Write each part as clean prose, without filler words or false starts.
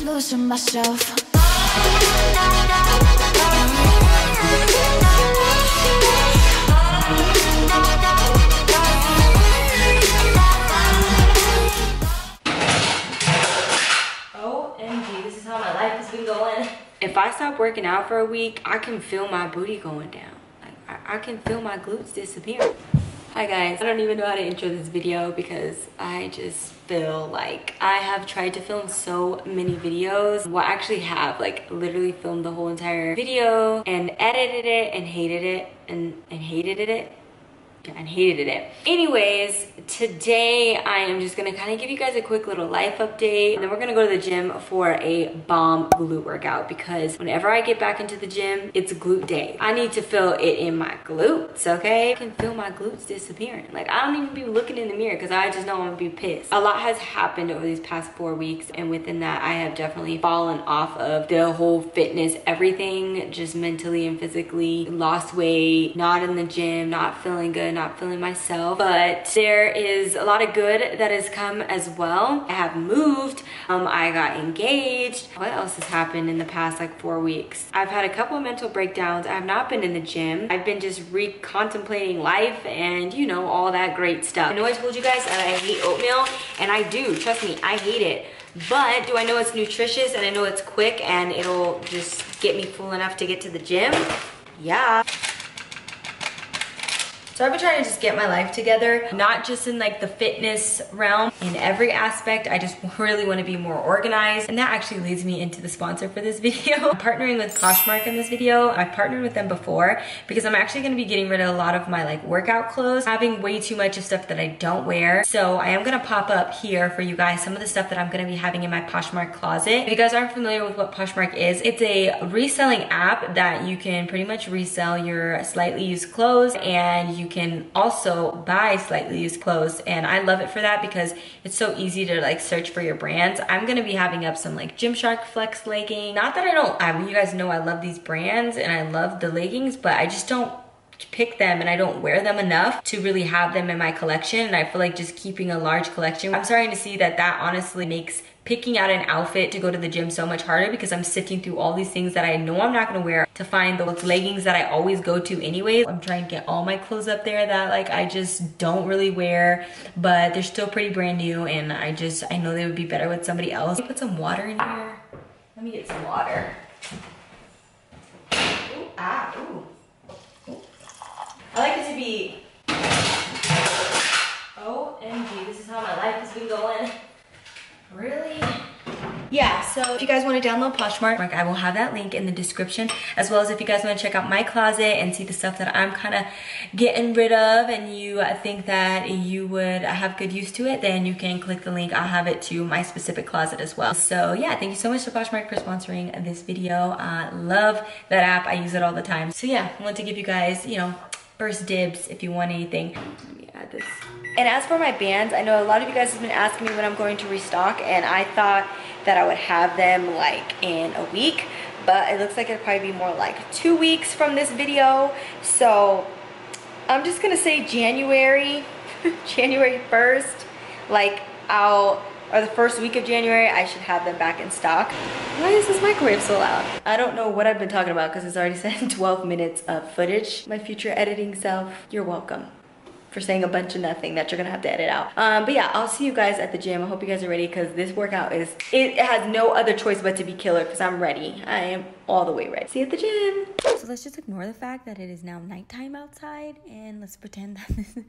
Losing myself. OMG, this is how my life has been going. If I stop working out for a week, I can feel my booty going down. Like I can feel my glutes disappearing. Hi guys, I don't even know how to intro this video because I just feel like I have tried to film so many videos. Well, I actually have like literally filmed the whole entire video and edited it and hated it and hated it. Yeah, and hated it. Anyways, today I am just gonna kind of give you guys a quick little life update, and then we're gonna go to the gym for a bomb glute workout because whenever I get back into the gym, it's glute day. I need to feel it in my glutes, okay? I can feel my glutes disappearing. Like I don't even be looking in the mirror because I just know I'm gonna be pissed. A lot has happened over these past 4 weeks, and within that I have definitely fallen off of the whole fitness, everything, just mentally and physically. Lost weight, not in the gym, not feeling good, not feeling myself, but there is a lot of good that has come as well. I have moved, I got engaged. What else has happened in the past like 4 weeks? I've had a couple of mental breakdowns. I have not been in the gym. I've been just recontemplating life and you know, all that great stuff. I know I told you guys that I hate oatmeal, and I do, trust me, I hate it. But do I know it's nutritious and I know it's quick and it'll just get me full enough to get to the gym? Yeah. So I've been trying to just get my life together, not just in like the fitness realm, in every aspect. I just really want to be more organized. And that actually leads me into the sponsor for this video. I'm partnering with Poshmark in this video. I've partnered with them before because I'm actually going to be getting rid of a lot of my like workout clothes, having way too much of stuff that I don't wear. So I am going to pop up here for you guys some of the stuff that I'm going to be having in my Poshmark closet. If you guys aren't familiar with what Poshmark is, it's a reselling app that you can pretty much resell your slightly used clothes, and you can also buy slightly used clothes, and I love it for that because it's so easy to like search for your brands. I'm gonna be having up some like Gymshark Flex legging. Not that I mean, you guys know I love these brands and I love the leggings, but I just don't pick them and I don't wear them enough to really have them in my collection. And I feel like just keeping a large collection, I'm starting to see that honestly makes picking out an outfit to go to the gym so much harder because I'm sifting through all these things that I know I'm not gonna wear to find those leggings that I always go to anyways. I'm trying to get all my clothes up there that like I just don't really wear, but they're still pretty brand new, and I know they would be better with somebody else. Let me put some water in here. Let me get some water. Ooh, ah, ooh. I like it to be, OMG, this is how my life has been going. Really? Yeah, so if you guys want to download Poshmark, I will have that link in the description, as well as if you guys want to check out my closet and see the stuff that I'm kind of getting rid of and you think that you would have good use to it, then you can click the link. I'll have it to my specific closet as well. So yeah, thank you so much to Poshmark for sponsoring this video. I love that app. I use it all the time. So yeah, I want to give you guys, you know, first dibs if you want anything. Let me add this. And as for my bands, I know a lot of you guys have been asking me when I'm going to restock, and I thought that I would have them like in a week, but it looks like it'll probably be more like 2 weeks from this video. So I'm just gonna say January, January 1st, like or the first week of January, I should have them back in stock. Why is this microwave so loud? I don't know what I've been talking about because it's already said 12 minutes of footage. My future editing self, you're welcome for saying a bunch of nothing that you're gonna have to edit out. But yeah, I'll see you guys at the gym. I hope you guys are ready because this workout it has no other choice but to be killer because I'm ready. I am all the way ready. See you at the gym. So let's just ignore the fact that it is now nighttime outside, and let's pretend that this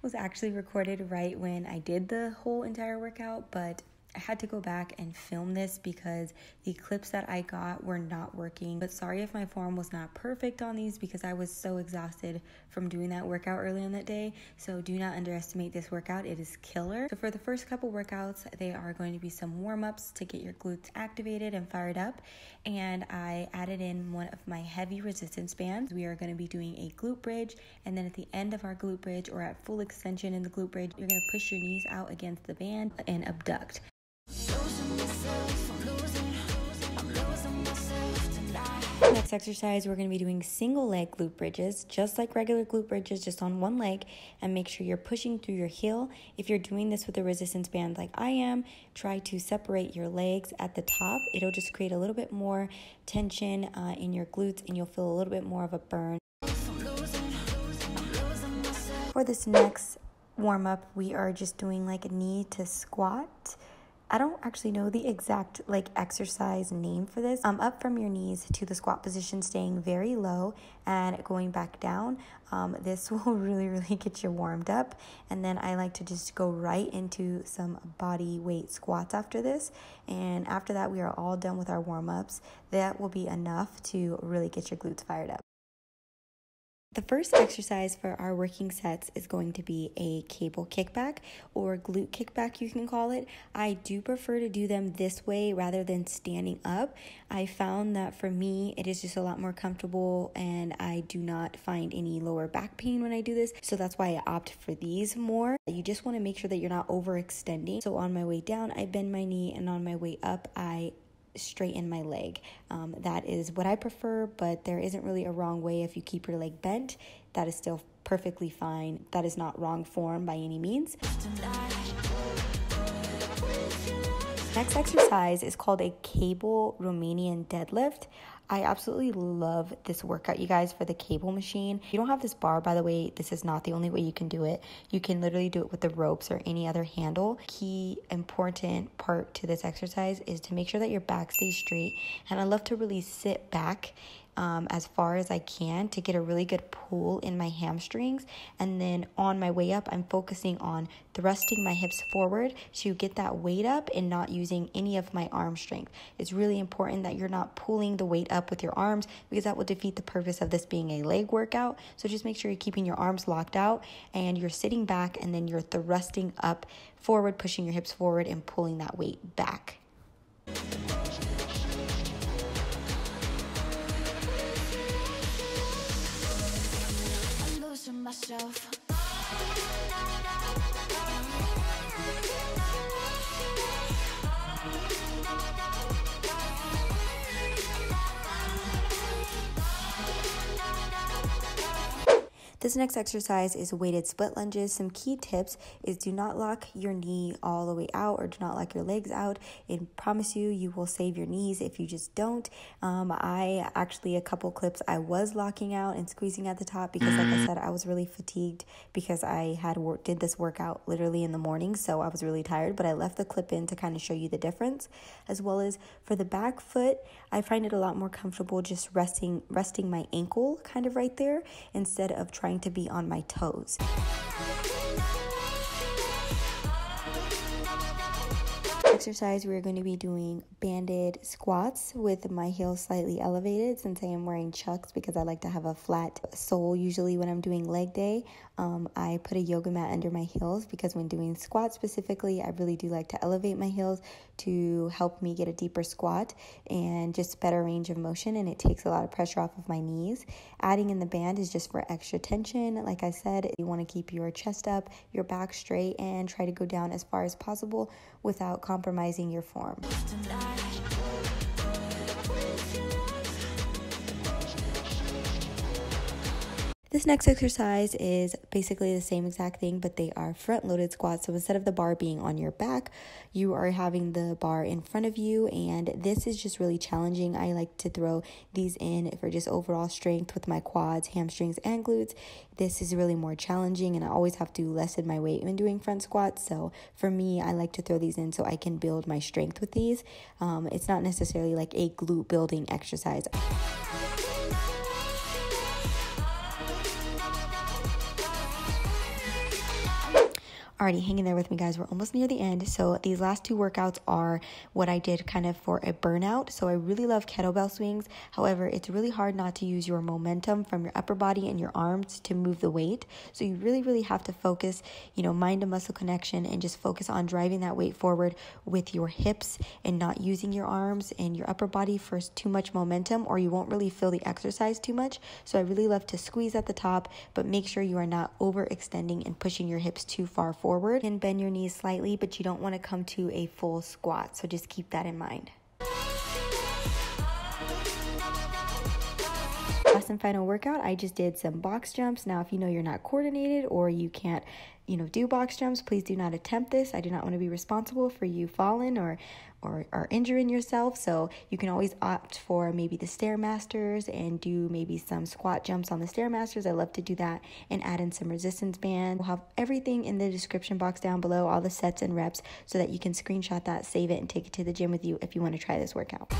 was actually recorded right when I did the whole entire workout, but I had to go back and film this because the clips that I got were not working. But sorry if my form was not perfect on these because I was so exhausted from doing that workout earlier in that day. So do not underestimate this workout. It is killer. So for the first couple workouts, they are going to be some warm-ups to get your glutes activated and fired up. And I added in one of my heavy resistance bands. We are going to be doing a glute bridge, and then at the end of our glute bridge, or at full extension in the glute bridge, you're going to push your knees out against the band and abduct. Next next exercise, we're going to be doing single leg glute bridges, just like regular glute bridges, just on one leg, and make sure you're pushing through your heel. If you're doing this with a resistance band like I am, try to separate your legs at the top. It'll just create a little bit more tension in your glutes, and you'll feel a little bit more of a burn. For this next warm up, we are just doing like a knee to squat. I don't actually know the exact exercise name for this. Up from your knees to the squat position, staying very low and going back down. This will really get you warmed up. And then I like to just go right into some body weight squats after this. And after that, we are all done with our warm-ups. That will be enough to really get your glutes fired up. The first exercise for our working sets is going to be a cable kickback, or glute kickback you can call it. I do prefer to do them this way rather than standing up. I found that for me it is just a lot more comfortable, and I do not find any lower back pain when I do this, so that's why I opt for these more. You just want to make sure that you're not overextending. So on my way down I bend my knee, and on my way up I straighten my leg. That is what I prefer, but there isn't really a wrong way. If you keep your leg bent, that is still perfectly fine. That is not wrong form by any means. Next exercise is called a cable Romanian deadlift. I absolutely love this workout, you guys, for the cable machine. If you don't have this bar, by the way, this is not the only way you can do it. You can literally do it with the ropes or any other handle. Key important part to this exercise is to make sure that your back stays straight. And I love to really sit back as far as I can to get a really good pull in my hamstrings. And then on my way up, I'm focusing on thrusting my hips forward to get that weight up and not using any of my arm strength. It's really important that you're not pulling the weight up with your arms, because that will defeat the purpose of this being a leg workout. So just make sure you're keeping your arms locked out and you're sitting back, and then you're thrusting up forward, pushing your hips forward and pulling that weight back. Myself. This next exercise is weighted split lunges. Some key tips is do not lock your knee all the way out, or do not lock your legs out. I promise you, you will save your knees if you just don't. I actually, a couple clips, I was locking out and squeezing at the top because, like I said, I was really fatigued because I did this workout literally in the morning, so I was really tired, but I left the clip in to kind of show you the difference. As well as for the back foot, I find it a lot more comfortable just resting my ankle kind of right there instead of trying to be on my toes. Exercise, we're going to be doing banded squats with my heels slightly elevated, since I am wearing Chucks because I like to have a flat sole usually when I'm doing leg day. I put a yoga mat under my heels because when doing squats specifically, I really do like to elevate my heels to help me get a deeper squat and just better range of motion, and it takes a lot of pressure off of my knees. Adding in the band is just for extra tension. Like I said, you want to keep your chest up, your back straight, and try to go down as far as possible without compromising your form. This next exercise is basically the same exact thing, but they are front-loaded squats. So instead of the bar being on your back, you are having the bar in front of you, and this is just really challenging. I like to throw these in for just overall strength with my quads, hamstrings, and glutes. This is really more challenging, and I always have to lessen my weight when doing front squats. So for me, I like to throw these in so I can build my strength with these. It's not necessarily like a glute building exercise. Alrighty, hang in there with me, guys. We're almost near the end. So these last two workouts are what I did kind of for a burnout. So I really love kettlebell swings. However, it's really hard not to use your momentum from your upper body and your arms to move the weight. So you really have to focus, mind to muscle connection, and just focus on driving that weight forward with your hips and not using your arms and your upper body for too much momentum, or you won't really feel the exercise too much. So I really love to squeeze at the top, but make sure you are not overextending and pushing your hips too far forward. And bend your knees slightly, but you don't want to come to a full squat, so just keep that in mind. last and final workout, I just did some box jumps. Now, if you know you're not coordinated or you can't, do box jumps, please do not attempt this. I do not want to be responsible for you falling or injuring yourself. So you can always opt for maybe the Stairmasters and do maybe some squat jumps on the Stairmasters. I love to do that and add in some resistance band. We'll have everything in the description box down below, all the sets and reps, so that you can screenshot that, save it, and take it to the gym with you if you want to try this workout.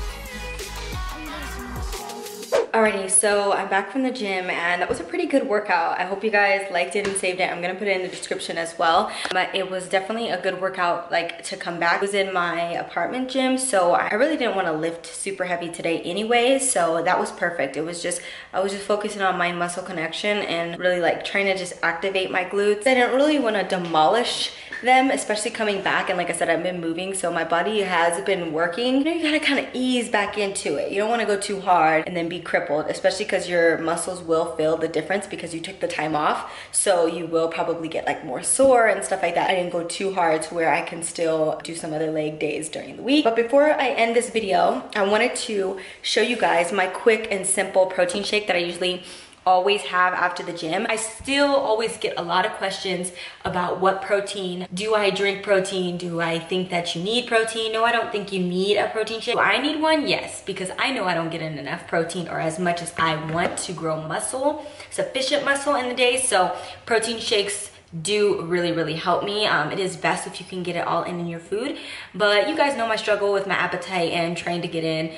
Alrighty, so I'm back from the gym and that was a pretty good workout. I hope you guys liked it and saved it. I'm gonna put it in the description as well. But it was definitely a good workout, like, to come back. It was in my apartment gym, so I really didn't want to lift super heavy today anyway, so that was perfect. It was just, I was just focusing on mind muscle connection and really like trying to just activate my glutes. I didn't really want to demolish them, especially coming back, and like I said, I've been moving, so my body has been working. You gotta kind of ease back into it. You don't want to go too hard and then be crippled, especially because your muscles will feel the difference because you took the time off, so you will probably get like more sore and stuff like that. I didn't go too hard to where I can still do some other leg days during the week. But before I end this video, I wanted to show you guys my quick and simple protein shake that I usually always have after the gym. I still always get a lot of questions about what protein. Do I drink protein? Do I think that you need protein? No, I don't think you need a protein shake. Do I need one? Yes, because I know I don't get in enough protein or as much as I want to grow muscle, sufficient muscle in the day. So protein shakes do really help me. It is best if you can get it all in your food, but you guys know my struggle with my appetite and trying to get in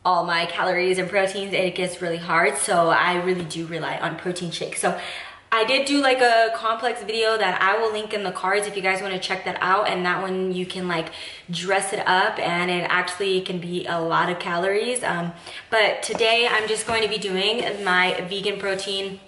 all my calories and proteins. It gets really hard, so I really do rely on protein shakes. So I did do like a complex video that I will link in the cards if you guys want to check that out, and that one you can like dress it up and it actually can be a lot of calories. But today I'm just going to be doing my vegan protein.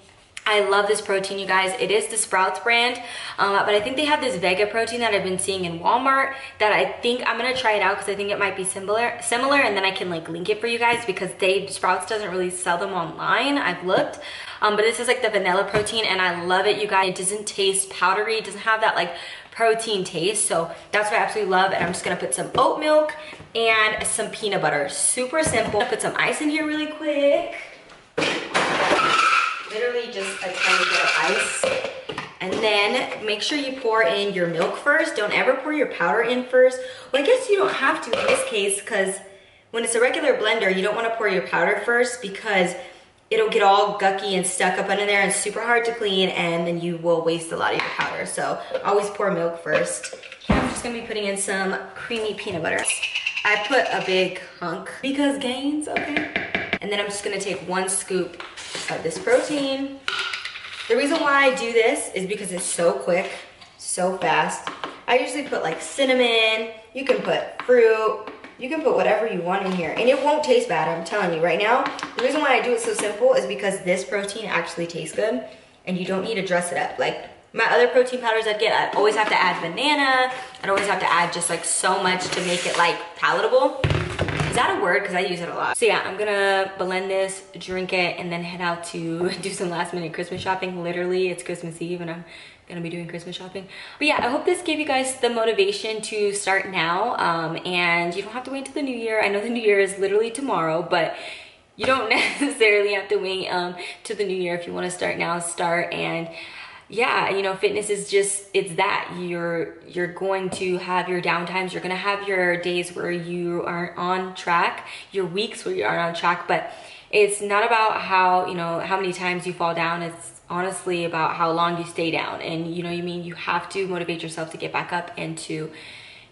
I love this protein, you guys. It is the Sprouts brand, but I think they have this Vega protein that I've been seeing in Walmart that I think I'm gonna try it out because I think it might be similar, and then I can like link it for you guys because Sprouts doesn't really sell them online. I've looked, but this is like the vanilla protein and I love it, you guys. It doesn't taste powdery. It doesn't have that like protein taste, so that's what I absolutely love. And I'm just gonna put some oat milk and some peanut butter. Super simple. Put some ice in here really quick. Literally just a tiny bit of ice. And then make sure you pour in your milk first. Don't ever pour your powder in first. Well, I guess you don't have to in this case, because when it's a regular blender, you don't want to pour your powder first because it'll get all gucky and stuck up under there and super hard to clean, and then you will waste a lot of your powder. So always pour milk first. Here I'm just gonna be putting in some creamy peanut butter. I put a big hunk because gains, okay? And then I'm just gonna take 1 scoop of this protein. The reason why I do this is because it's so quick, so fast. I usually put like cinnamon, you can put fruit, you can put whatever you want in here, and it won't taste bad, I'm telling you right now. The reason why I do it so simple is because this protein actually tastes good and you don't need to dress it up. Like my other protein powders I'd get, I always have to add banana, I'd always have to add just like so much to make it like palatable. Is that a word? Because I use it a lot. So yeah, I'm gonna blend this, drink it, and then head out to do some last minute Christmas shopping. Literally, it's Christmas Eve and I'm gonna be doing Christmas shopping. But yeah, I hope this gave you guys the motivation to start now. And you don't have to wait till the new year. I know the new year is literally tomorrow, but you don't necessarily have to wait till the new year. If you wanna start now, start. And yeah, fitness is just, it's that. You're going to have your downtimes. You're gonna have your days where you aren't on track, your weeks where you aren't on track, but it's not about how many times you fall down. It's honestly about how long you stay down. And you have to motivate yourself to get back up and to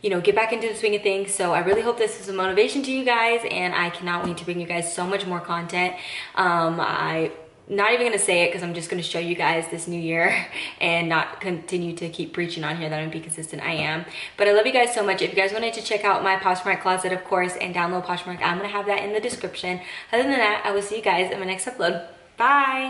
get back into the swing of things. So I really hope this is a motivation to you guys, and I cannot wait to bring you guys so much more content. I'm not even gonna say it because I'm just gonna show you guys this new year and not continue to keep preaching on here that I'm gonna be consistent. I am. But I love you guys so much. If you guys wanted to check out my Poshmark closet, of course, and download Poshmark, I'm gonna have that in the description. Other than that, I will see you guys in my next upload. Bye.